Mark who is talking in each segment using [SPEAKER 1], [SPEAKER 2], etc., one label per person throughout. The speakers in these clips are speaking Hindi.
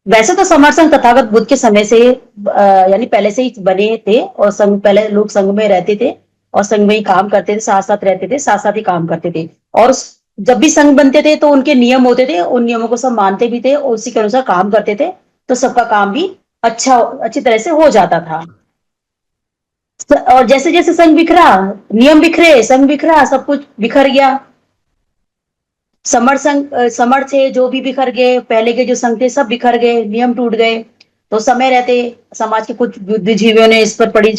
[SPEAKER 1] वैसे तो समर संघ तथागत बुद्ध के समय से यानी पहले से ही बने थे, और संघ पहले लोग संघ में रहते थे और संघ में ही काम करते थे, साथ साथ रहते थे, साथ साथ ही काम करते थे। और जब भी संघ बनते थे तो उनके नियम होते थे, उन नियमों को सब मानते भी थे और उसी के अनुसार काम करते थे, तो सबका काम भी अच्छी तरह से हो जाता था। और जैसे जैसे संघ बिखरा, नियम बिखरे, संघ बिखरा, सब कुछ बिखर गया। समर थे जो भी बिखर गए, पहले के जो संघ थे सब बिखर गए, नियम टूट गए। तो समय रहते समाज के कुछ बुद्धिजीवियों ने इस पर पड़ी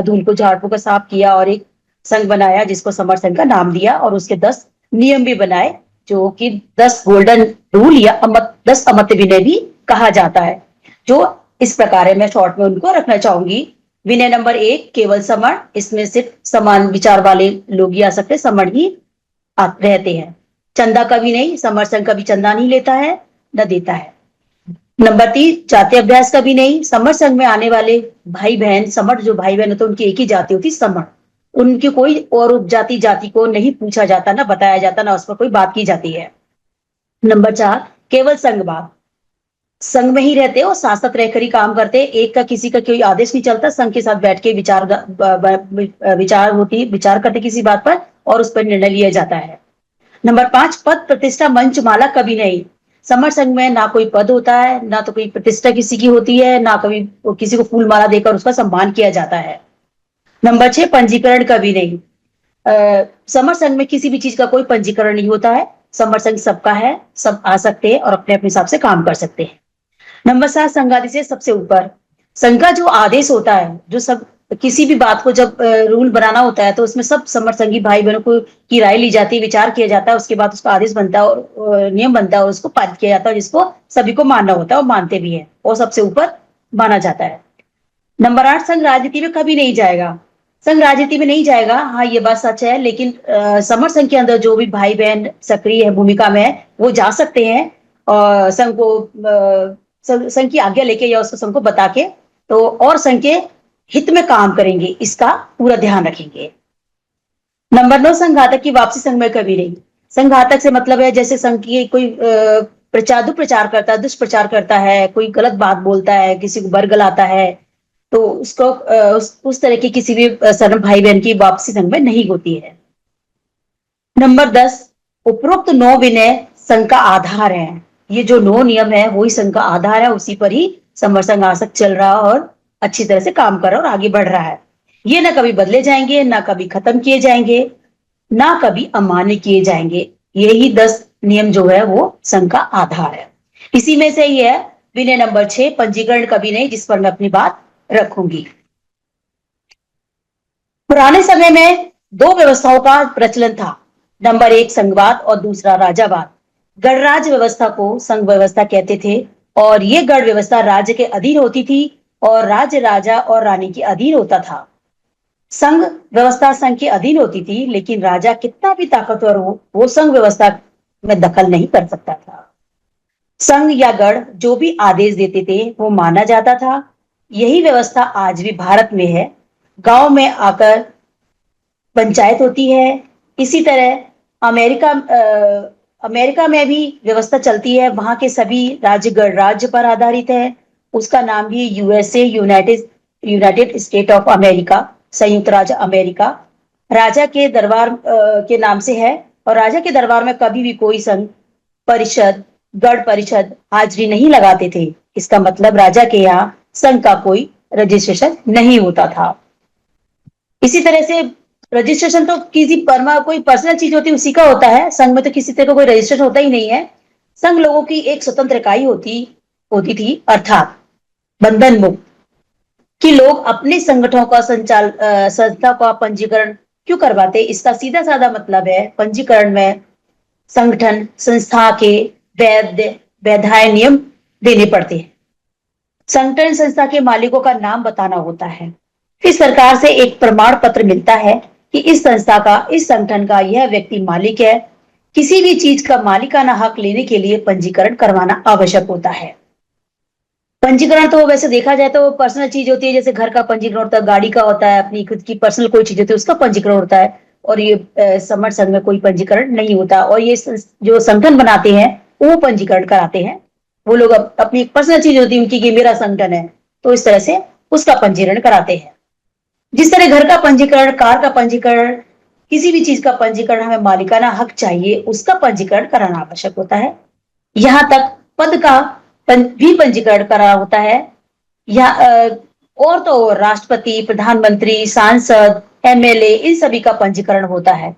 [SPEAKER 1] धूल को झाड़ फूंक कर साफ किया और एक संघ बनाया जिसको समर संघ का नाम दिया, और उसके 10 नियम भी बनाए, जो कि 10 गोल्डन रूल या 10 अमर्त्य विनय भी कहा जाता है। जो इस प्रकार है, मैं शॉर्ट में उनको रखना चाहूंगी। विनय नंबर 1 केवल समण, इसमें सिर्फ समान विचार वाले लोग ही आ सकते, समण ही रहते हैं। चंदा कभी नहीं, समर संघ कभी चंदा नहीं लेता है न देता है। नंबर 3 जाति अभ्यास कभी नहीं, समर संघ में आने वाले भाई बहन, समर जो भाई बहन होते उनकी एक ही जाति होती समर, उनकी कोई और उपजाति जाति को नहीं पूछा जाता, ना बताया जाता, ना उस पर कोई बात की जाती है। नंबर 4 केवल संघवाद, संघ में ही रहते और साथ साथ रहकर ही काम करते, एक का किसी का कोई आदेश नहीं चलता, संघ के साथ बैठ के विचार करते किसी बात पर और उस पर निर्णय लिया जाता है। नंबर 5 पद प्रतिष्ठा मंच माला कभी नहीं, समर संघ में ना कोई पद होता है, ना तो कोई प्रतिष्ठा किसी की होती है, ना कभी किसी को फूल माला देकर उसका सम्मान किया जाता है। नंबर 6 पंजीकरण कभी नहीं, समर संघ में किसी भी चीज का कोई पंजीकरण नहीं होता है, समर संघ सबका है, सब आ सकते हैं और अपने अपने हिसाब से काम कर सकते हैं। नंबर 7 संघादि से सबसे ऊपर, संघ का जो आदेश होता है, जो सब किसी भी बात को जब रूल बनाना होता है तो उसमें सब समर संघी भाई बहनों को की राय ली जाती है, विचार किया जाता है, उसके बाद उसका आदेश बनता है और नियम बनता है और उसको पारित किया जाता है, जिसको सभी को मानना होता है और मानते भी है और सबसे ऊपर माना जाता है। नंबर 8 संघ राजनीति में कभी नहीं जाएगा, संघ राजनीति में नहीं जाएगा, हाँ ये बात सच है, लेकिन समर संघ के अंदर जो भी भाई बहन सक्रिय है भूमिका में है वो जा सकते हैं और संघ को संघ की आज्ञा लेके या उसको संघ को बता के, तो और संघ के हित में काम करेंगे, इसका पूरा ध्यान रखेंगे। नंबर 9 संघातक की वापसी संघ में कभी नहीं, संघातक से मतलब है जैसे संघ की कोई दुष्प्रचार करता है, दुष्प्रचार करता है, कोई गलत बात बोलता है, किसी को बरगलाता है, तो उसको उस तरह की किसी भी शरण भाई बहन की वापसी संघ में नहीं होती है। नंबर 10 उपरोक्त 9 विनय संघ का आधार है, ये जो 9 नियम है वही संघ का आधार है, उसी पर ही समर संघ आज तक चल रहा और अच्छी तरह से काम कर रहा और आगे बढ़ रहा है। ये ना कभी बदले जाएंगे, ना कभी खत्म किए जाएंगे, ना कभी अमान्य किए जाएंगे, यही 10 नियम जो है वो संघ का आधार है। इसी में से ही है विनय नंबर 6 पंजीकरण कभी नहीं, जिस पर मैं अपनी बात रखूंगी। पुराने समय में 2 व्यवस्थाओं का प्रचलन था, नंबर 1 संघवाद और दूसरा राजावाद। गणराज्य व्यवस्था को संघ व्यवस्था कहते थे और ये गण व्यवस्था राज्य के अधीन होती थी और राज्य राजा और रानी के अधीन होता था। संघ व्यवस्था संघ के अधीन होती थी, लेकिन राजा कितना भी ताकतवर हो वो संघ व्यवस्था में दखल नहीं कर सकता था। संघ या गण जो भी आदेश देते थे वो माना जाता था। यही व्यवस्था आज भी भारत में है, गांव में आकर पंचायत होती है। इसी तरह अमेरिका में भी व्यवस्था चलती है, वहां के सभी राज्य गणराज्य पर आधारित है, उसका नाम भी USA, United state of America, संयुक्त राज्य अमेरिका, राजा के दरबार के नाम से है। और राजा के दरबार में कभी भी कोई संघ परिषद, गण परिषद हाजिरी नहीं लगाते थे, इसका मतलब राजा के यहाँ संघ का कोई रजिस्ट्रेशन नहीं होता था। इसी तरह से रजिस्ट्रेशन तो किसी कोई पर्सनल चीज होती है उसी का होता है, संघ में तो किसी तरह का कोई रजिस्ट्रेशन होता ही नहीं है। संघ लोगों की एक स्वतंत्र इकाई होती थी, अर्थात बंधन मुक्त, कि लोग अपने संगठनों का संस्था का पंजीकरण क्यों करवाते, इसका सीधा साधा मतलब है पंजीकरण में संगठन संस्था के वैधाय नियम देने पड़ते हैं। संगठन संस्था के मालिकों का नाम बताना होता है, फिर सरकार से एक प्रमाण पत्र मिलता है कि इस संस्था का, इस संगठन का यह व्यक्ति मालिक है। किसी भी चीज का मालिकाना हक लेने के लिए पंजीकरण करवाना आवश्यक होता है। पंजीकरण तो वैसे देखा जाए तो पर्सनल चीज होती है, जैसे घर का पंजीकरण होता है, गाड़ी का होता है, अपनी खुद की पर्सनल कोई चीज होती है उसका पंजीकरण होता है, और ये समर संघ में कोई पंजीकरण नहीं होता, और ये जो संगठन बनाते हैं वो पंजीकरण कराते हैं। वो लोग अपनी एक पर्सनल चीज होती है उनकी कि मेरा संगठन है, तो इस तरह से उसका पंजीकरण कराते हैं। जिस तरह घर का पंजीकरण, कार का पंजीकरण, किसी भी चीज का पंजीकरण हमें मालिकाना हक चाहिए, उसका पंजीकरण कराना आवश्यक होता है। यहाँ तक पद का भी पंजीकरण कराना होता है। या और तो राष्ट्रपति, प्रधानमंत्री, सांसद, एमएलए, इन सभी का पंजीकरण होता है।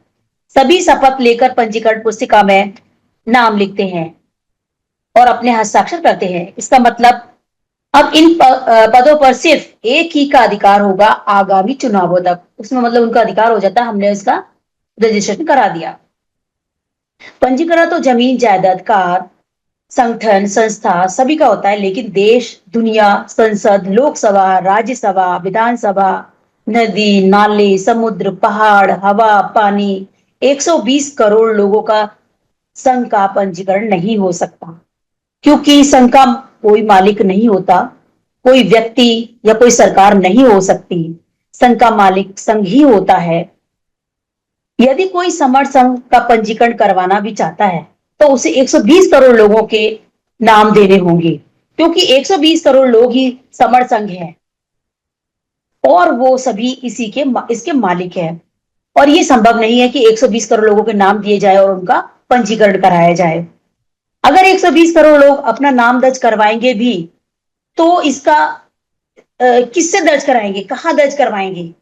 [SPEAKER 1] सभी शपथ लेकर पंजीकरण पुस्तिका में नाम लिखते हैं और अपने हस्ताक्षर करते हैं। इसका मतलब अब इन पदों पर सिर्फ एक ही का अधिकार होगा आगामी चुनावों तक। उसमें मतलब उनका अधिकार हो जाता है, हमने इसका रजिस्ट्रेशन करा दिया। पंजीकरण तो जमीन, जायदाद, कार, संगठन, संस्था सभी का होता है, लेकिन देश, दुनिया, संसद, लोकसभा, राज्यसभा, विधानसभा, नदी, नाले, समुद्र, पहाड़, हवा, पानी, 120 करोड़ लोगों का संघ का पंजीकरण नहीं हो सकता, क्योंकि संघ का कोई मालिक नहीं होता, कोई व्यक्ति या कोई सरकार नहीं हो सकती। संघ का मालिक संघ ही होता है। यदि कोई समर्थ संघ का पंजीकरण करवाना भी चाहता है तो उसे 120 करोड़ लोगों के नाम देने होंगे, क्योंकि 120 करोड़ लोग ही समर्थ संघ हैं और वो सभी इसके मालिक हैं। और ये संभव नहीं है कि 120 करोड़ लोगों के नाम दिए जाए और उनका पंजीकरण कराया जाए। अगर 120 करोड़ लोग अपना नाम दर्ज करवाएंगे भी तो इसका किससे दर्ज कराएंगे, कहां दर्ज करवाएंगे?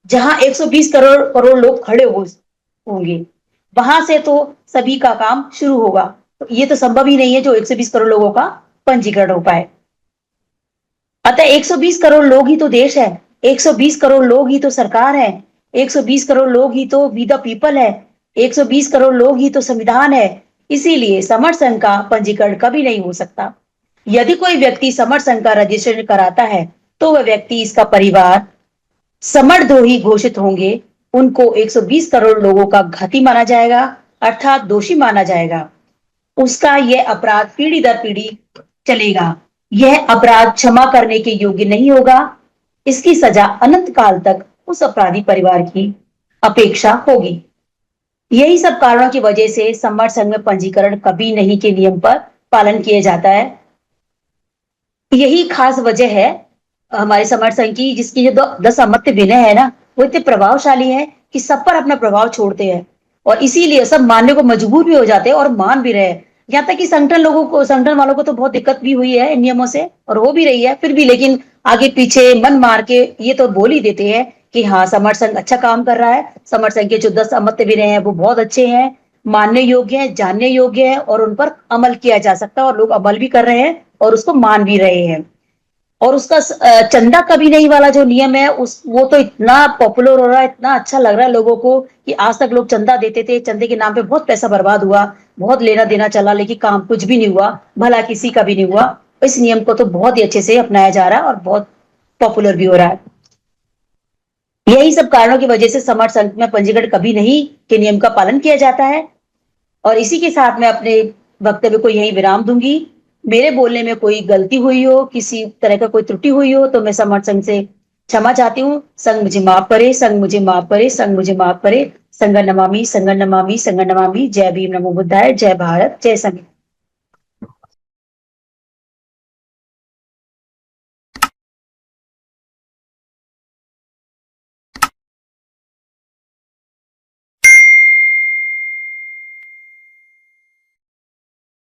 [SPEAKER 1] जहां 120 करोड़ करोड़ लोग खड़े होंगे, वहां से तो सभी का काम शुरू होगा। तो ये तो संभव ही नहीं है जो 120 करोड़ लोगों का पंजीकरण हो पाए। अतः 120 करोड़ लोग ही तो देश है, 120 करोड़ लोग ही तो सरकार है, 120 करोड़ लोग ही तो वी द पीपल है, 120 करोड़ लोग ही तो संविधान है। इसीलिए समर्थ संघ का पंजीकरण कभी नहीं हो सकता। यदि कोई व्यक्ति समर्थ संघ का रजिस्ट्रेशन कराता है तो वह व्यक्ति, इसका परिवार समर्थद्रोही घोषित होंगे। उनको 120 करोड़ लोगों का घाती माना जाएगा, अर्थात दोषी माना जाएगा। उसका यह अपराध पीढ़ी दर पीढ़ी चलेगा। यह अपराध क्षमा करने के योग्य नहीं होगा। इसकी सजा अनंत काल तक उस अपराधी परिवार की अपेक्षा होगी। यही सब कारणों की वजह से समर्थ संघ में पंजीकरण कभी नहीं के नियम पर पालन किया जाता है। यही खास वजह है हमारे समर्थ संघ की, जिसकी जो 10 अमात्य विनय है ना, वो इतने प्रभावशाली है कि सब पर अपना प्रभाव छोड़ते हैं और इसीलिए सब मानने को मजबूर भी हो जाते हैं और मान भी रहे हैं। यहाँ तक कि संगठन वालों को तो बहुत दिक्कत भी हुई है इन नियमों से और हो भी रही है फिर भी, लेकिन आगे पीछे मन मार के ये तो बोल ही देते हैं कि हाँ, समर्थ संघ अच्छा काम कर रहा है, समर्थ संघ के जो 10 अमात्य विनय हैं वो बहुत अच्छे हैं, मानने योग्य हैं, जानने योग्य हैं और उन पर अमल किया जा सकता है और लोग अमल भी कर रहे हैं और उसको मान भी रहे हैं। और उसका चंदा कभी नहीं वाला जो नियम है वो तो इतना पॉपुलर हो रहा है, इतना अच्छा लग रहा है लोगों को कि आज तक लोग चंदा देते थे, चंदे के नाम पे बहुत पैसा बर्बाद हुआ, बहुत लेना देना चला, लेकिन काम कुछ भी नहीं हुआ, भला किसी का भी नहीं हुआ। इस नियम को तो बहुत ही अच्छे से अपनाया जा रहा है और बहुत पॉपुलर भी हो रहा है। यही सब कारणों की वजह से समर्थ संघ में पंजीकरण कभी नहीं के नियम का पालन किया जाता है। और इसी के साथ मैं अपने वक्तव्य को यही विराम दूंगी। मेरे बोलने में कोई गलती हुई हो, किसी तरह का कोई त्रुटि हुई हो तो मैं समर्थ संघ से क्षमा चाहती हूँ। संघ मुझे माफ करे, संघ मुझे माफ करे, संघ मुझे माफ करे। संघ नमामि, संघ नमामि, संघ नमामि। जय भीम, नमो बुद्धाय, जय भारत, जय संघ।